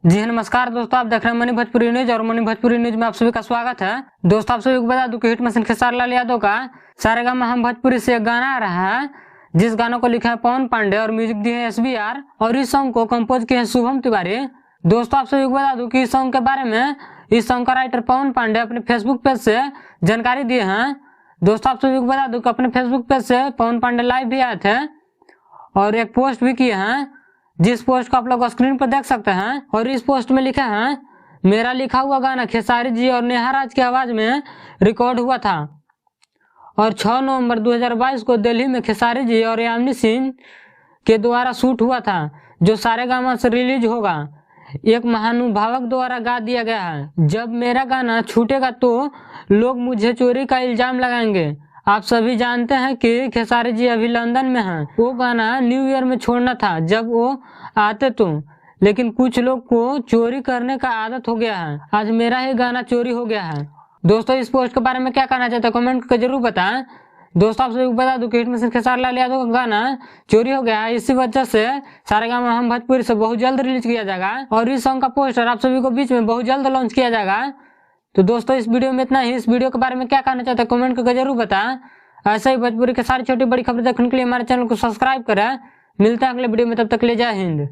जी नमस्कार दोस्तों, आप देख रहे हैं मनी भोजपुरी न्यूज और मनी भोजपुरी न्यूज में आप सभी का स्वागत है। दोस्तों आप सभी को बता दूं कि हिट मशीन खेसारी लाल यादव का सारेगामा हम भोजपुरी से एक गाना आ रहा है, जिस गानों को लिखा है पवन पांडे और म्यूजिक दी है SBR और इस सॉन्ग को कंपोज किया है शुभम तिवारी। दोस्तों आप सभी को बता दूं कि इस सॉन्ग के बारे में इस सॉन्ग का राइटर पवन पांडे अपने फेसबुक पेज से जानकारी दिए हैं। दोस्तों आप सभी को बता दूं कि अपने फेसबुक पेज से पवन पांडे लाइव भी आए थे और एक पोस्ट भी किए हैं, जिस पोस्ट को आप लोग स्क्रीन पर देख सकते हैं। और इस पोस्ट में लिखा है, मेरा लिखा हुआ गाना खेसारी जी और नेहा राज की आवाज में रिकॉर्ड हुआ था और 6 नवंबर 2022 को दिल्ली में खेसारी जी और यामिनी सिंह के द्वारा शूट हुआ था, जो सारेगामा से रिलीज होगा। एक महानुभावक द्वारा गा दिया गया है। जब मेरा गाना छूटेगा तो लोग मुझे चोरी का इल्जाम लगाएंगे। आप सभी जानते हैं कि खेसारी जी अभी लंदन में हैं। वो गाना न्यू ईयर में छोड़ना था जब वो आते तो, लेकिन कुछ लोग को चोरी करने का आदत हो गया है। आज मेरा ही गाना चोरी हो गया है। दोस्तों इस पोस्ट के बारे में क्या कहना चाहते हैं कमेंट करके जरूर बताएं। दोस्तों आप सभी को बता दूं कि हिट मशीन खेसारी लाल यादव का गाना चोरी हो गया है, इसी वजह से सारेगामा हम भोजपुरी से बहुत जल्द रिलीज किया जाएगा और इस सॉन्ग का पोस्टर आप सभी को बीच में बहुत जल्द लॉन्च किया जाएगा। तो दोस्तों इस वीडियो में इतना ही। इस वीडियो के बारे में क्या कहना चाहते हैं कमेंट करके जरूर बताएं। ऐसे ही भोजपुरी के सारी छोटी बड़ी खबरें देखने के लिए हमारे चैनल को सब्सक्राइब करें। मिलते हैं अगले वीडियो में, तब तक ले जय हिंद।